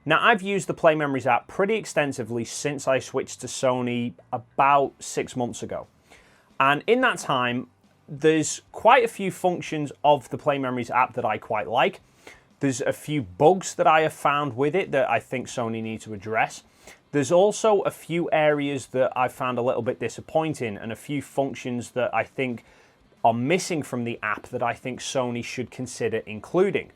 Now, I've used the PlayMemories app pretty extensively since I switched to Sony about 6 months ago. And in that time, there's quite a few functions of the PlayMemories app that I quite like. There's a few bugs that I have found with it that I think Sony need to address. There's also a few areas that I found a little bit disappointing and a few functions that I think are missing from the app that I think Sony should consider including.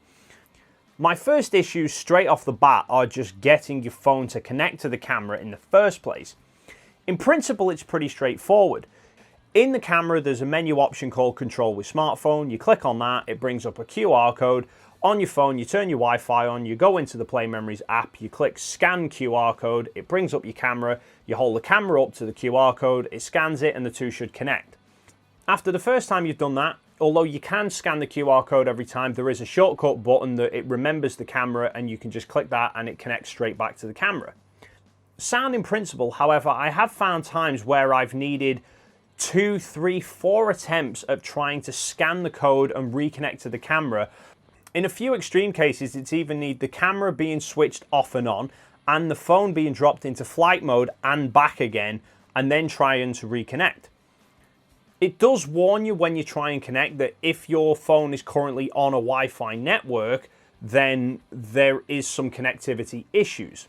My first issues straight off the bat are just getting your phone to connect to the camera in the first place. In principle, it's pretty straightforward. In the camera, there's a menu option called Control with Smartphone. You click on that, it brings up a QR code. On your phone, you turn your Wi-Fi on, you go into the PlayMemories app, you click Scan QR code, it brings up your camera, you hold the camera up to the QR code, it scans it, and the two should connect. After the first time you've done that, although you can scan the QR code every time, there is a shortcut button that it remembers the camera and you can just click that and it connects straight back to the camera. Sound in principle, however, I have found times where I've needed 2, 3, 4 attempts at trying to scan the code and reconnect to the camera. In a few extreme cases, it's even need the camera being switched off and on and the phone being dropped into flight mode and back again and then trying to reconnect. It does warn you when you try and connect that if your phone is currently on a Wi-Fi network, then there is some connectivity issues.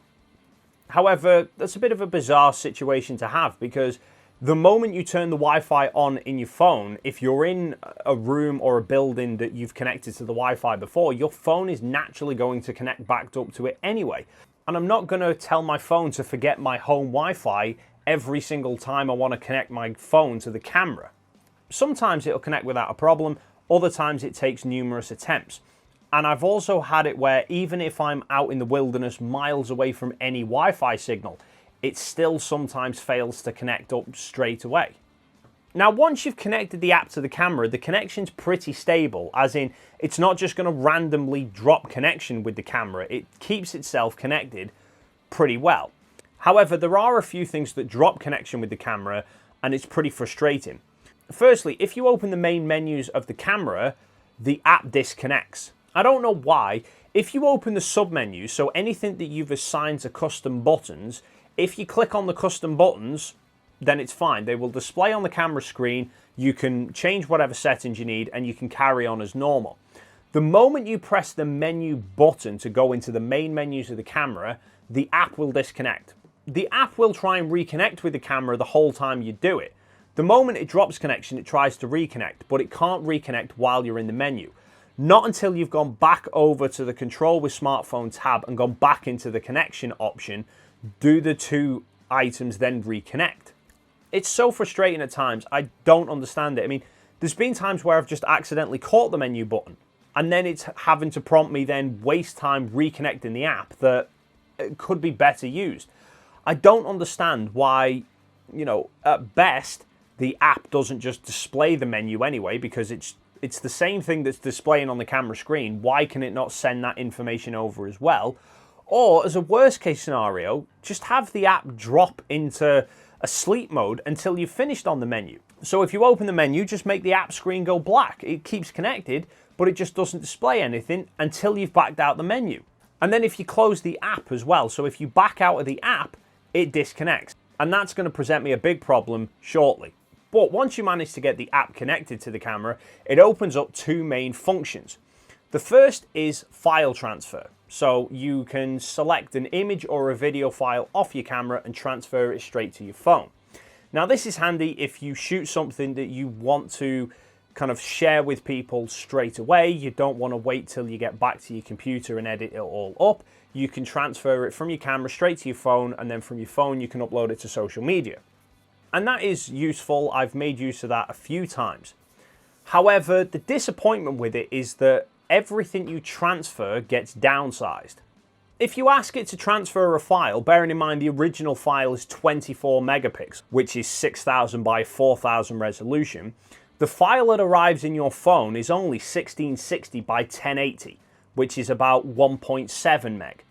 However, that's a bit of a bizarre situation to have because the moment you turn the Wi-Fi on in your phone, if you're in a room or a building that you've connected to the Wi-Fi before, your phone is naturally going to connect back up to it anyway. And I'm not going to tell my phone to forget my home Wi-Fi every single time I want to connect my phone to the camera. Sometimes it'll connect without a problem, other times it takes numerous attempts. And I've also had it where even if I'm out in the wilderness miles away from any Wi-Fi signal, it still sometimes fails to connect up straight away. Now, once you've connected the app to the camera, the connection's pretty stable, as in it's not just going to randomly drop connection with the camera, it keeps itself connected pretty well. However, there are a few things that drop connection with the camera, and it's pretty frustrating. Firstly, if you open the main menus of the camera, the app disconnects. I don't know why. If you open the submenus, so anything that you've assigned to custom buttons, if you click on the custom buttons, then it's fine. They will display on the camera screen, you can change whatever settings you need, and you can carry on as normal. The moment you press the menu button to go into the main menus of the camera, the app will disconnect. The app will try and reconnect with the camera the whole time you do it. The moment it drops connection, it tries to reconnect, but it can't reconnect while you're in the menu. Not until you've gone back over to the Control with Smartphone tab and gone back into the connection option do the two items then reconnect. It's so frustrating at times. I don't understand it. I mean, there's been times where I've just accidentally caught the menu button and then it's having to prompt me then waste time reconnecting the app that could be better used. I don't understand why, at best, the app doesn't just display the menu anyway, because it's the same thing that's displaying on the camera screen. Why can it not send that information over as well? Or, as a worst case scenario, just have the app drop into a sleep mode until you've finished on the menu. So if you open the menu, just make the app screen go black. It keeps connected, but it just doesn't display anything until you've backed out the menu. And then if you close the app as well, so if you back out of the app, it disconnects. And that's going to present me a big problem shortly. But once you manage to get the app connected to the camera, it opens up two main functions. The first is file transfer. So you can select an image or a video file off your camera and transfer it straight to your phone. Now this is handy if you shoot something that you want to kind of share with people straight away. You don't want to wait till you get back to your computer and edit it all up. You can transfer it from your camera straight to your phone, and then from your phone you can upload it to social media. And that is useful. I've made use of that a few times. However, the disappointment with it is that everything you transfer gets downsized. If you ask it to transfer a file, bearing in mind the original file is 24 megapixels, which is 6000 by 4000 resolution, the file that arrives in your phone is only 1660 by 1080, which is about 1.7 meg,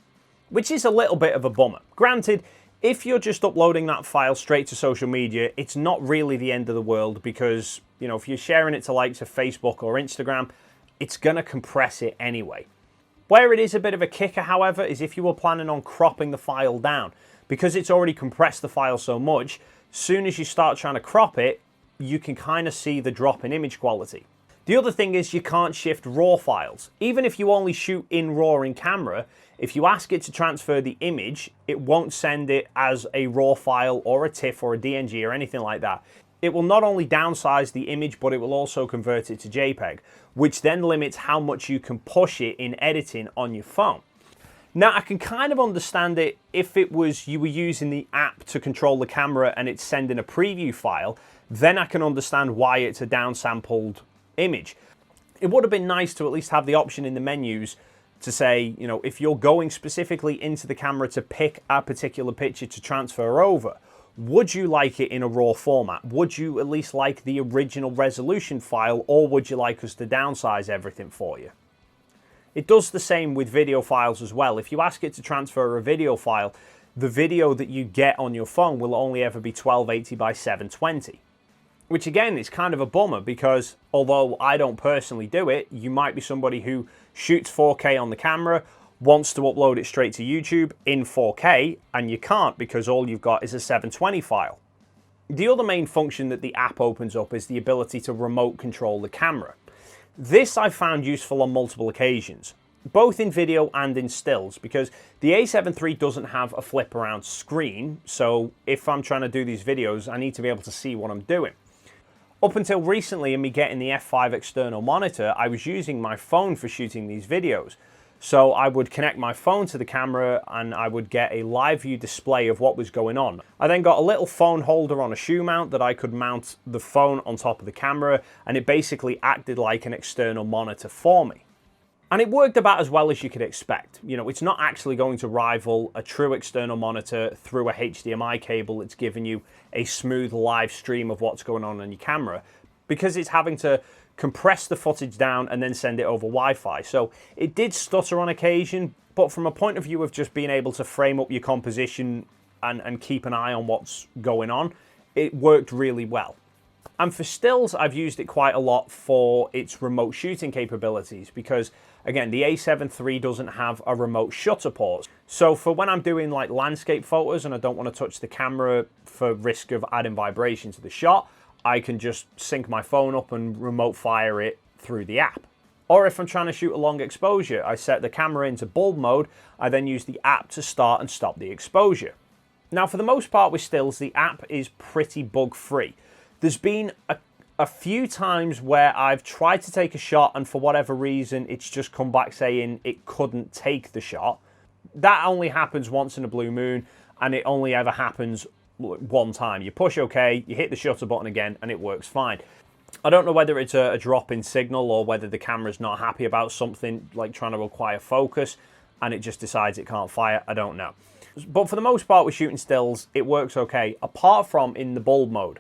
which is a little bit of a bummer. Granted, if you're just uploading that file straight to social media, it's not really the end of the world because, if you're sharing it to likes of Facebook or Instagram, it's going to compress it anyway. Where it is a bit of a kicker, however, is if you were planning on cropping the file down. Because it's already compressed the file so much, soon as you start trying to crop it, you can kind of see the drop in image quality. The other thing is you can't shift RAW files. Even if you only shoot in RAW in camera, if you ask it to transfer the image, it won't send it as a RAW file or a TIFF or a DNG or anything like that. It will not only downsize the image, but it will also convert it to JPEG, which then limits how much you can push it in editing on your phone. Now, I can kind of understand it if it was you were using the app to control the camera and it's sending a preview file, then I can understand why it's a downsampled image. It would have been nice to at least have the option in the menus to say, you know, if you're going specifically into the camera to pick a particular picture to transfer over, would you like it in a RAW format? Would you at least like the original resolution file, or would you like us to downsize everything for you? It does the same with video files as well. If you ask it to transfer a video file, the video that you get on your phone will only ever be 1280 by 720. Which again is kind of a bummer, because although I don't personally do it, you might be somebody who shoots 4K on the camera, wants to upload it straight to YouTube in 4K, and you can't because all you've got is a 720 file. The other main function that the app opens up is the ability to remote control the camera. This I've found useful on multiple occasions, both in video and in stills, because the A7 III doesn't have a flip around screen, so if I'm trying to do these videos, I need to be able to see what I'm doing. Up until recently, in me getting the F5 external monitor, I was using my phone for shooting these videos. So I would connect my phone to the camera and I would get a live view display of what was going on. I then got a little phone holder on a shoe mount that I could mount the phone on top of the camera, and it basically acted like an external monitor for me. And it worked about as well as you could expect. You know, it's not actually going to rival a true external monitor through a HDMI cable that's giving you a smooth live stream of what's going on your camera, because it's having to compress the footage down and then send it over Wi-Fi. So it did stutter on occasion, but from a point of view of just being able to frame up your composition and keep an eye on what's going on, it worked really well. And for stills, I've used it quite a lot for its remote shooting capabilities, because again, the A7 III doesn't have a remote shutter port. So for when I'm doing like landscape photos and I don't want to touch the camera for risk of adding vibration to the shot, I can just sync my phone up and remote fire it through the app. Or if I'm trying to shoot a long exposure, I set the camera into bulb mode, I then use the app to start and stop the exposure. Now, for the most part with stills, the app is pretty bug-free. There's been a few times where I've tried to take a shot and for whatever reason it's just come back saying it couldn't take the shot. That only happens once in a blue moon, and it only ever happens one time. You push OK, you hit the shutter button again, and it works fine. I don't know whether it's a drop in signal or whether the camera's not happy about something, like trying to acquire focus, and it just decides it can't fire. I don't know. But for the most part with shooting stills, it works okay, apart from in the bulb mode.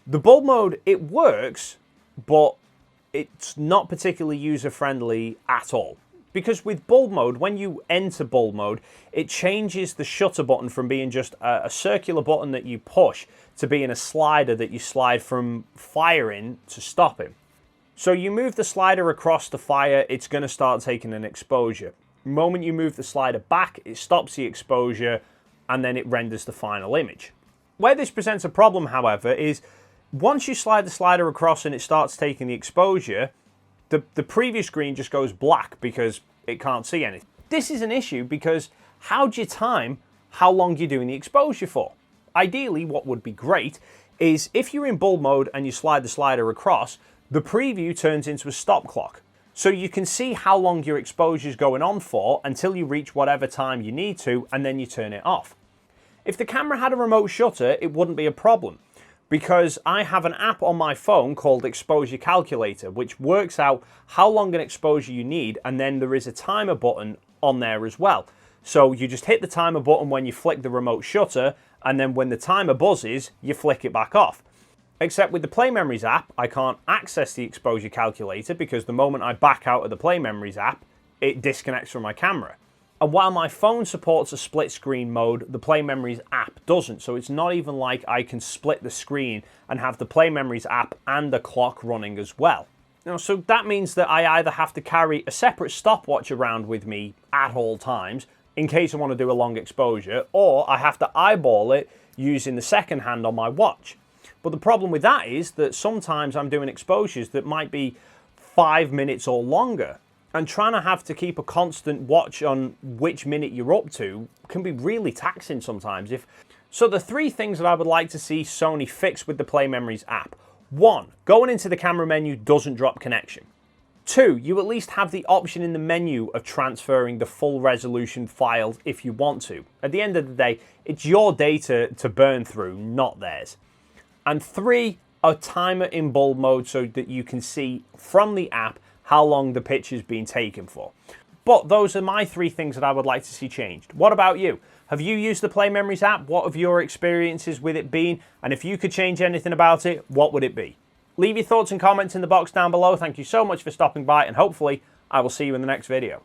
The bulb mode, it works, but it's not particularly user-friendly at all. Because with bulb mode, when you enter bulb mode, it changes the shutter button from being just a circular button that you push to being a slider that you slide from firing to stopping. So you move the slider across the fire, it's going to start taking an exposure. The moment you move the slider back, it stops the exposure, and then it renders the final image. Where this presents a problem, however, is once you slide the slider across and it starts taking the exposure, the previous screen just goes black because it can't see anything. This is an issue because how do you time how long you're doing the exposure for? Ideally, what would be great is if you're in bulb mode and you slide the slider across, the preview turns into a stop clock. So you can see how long your exposure is going on for until you reach whatever time you need to, and then you turn it off. If the camera had a remote shutter, it wouldn't be a problem, because I have an app on my phone called Exposure Calculator, which works out how long an exposure you need, and then there is a timer button on there as well. So you just hit the timer button when you flick the remote shutter, and then when the timer buzzes, you flick it back off. Except with the PlayMemories app, I can't access the Exposure Calculator because the moment I back out of the PlayMemories app, it disconnects from my camera. And while my phone supports a split screen mode, the PlayMemories app doesn't. So it's not even like I can split the screen and have the PlayMemories app and the clock running as well. Now, so that means that I either have to carry a separate stopwatch around with me at all times in case I want to do a long exposure, or I have to eyeball it using the second hand on my watch. But the problem with that is that sometimes I'm doing exposures that might be 5 minutes or longer, and trying to have to keep a constant watch on which minute you're up to can be really taxing sometimes. So the three things that I would like to see Sony fix with the PlayMemories app. 1, going into the camera menu doesn't drop connection. 2, you at least have the option in the menu of transferring the full resolution files if you want to. At the end of the day, it's your data to burn through, not theirs. And 3, a timer in bulb mode so that you can see from the app how long the picture's been taken for. But those are my 3 things that I would like to see changed. What about you? Have you used the PlayMemories app? What have your experiences with it been? And if you could change anything about it, what would it be? Leave your thoughts and comments in the box down below. Thank you so much for stopping by, and hopefully I will see you in the next video.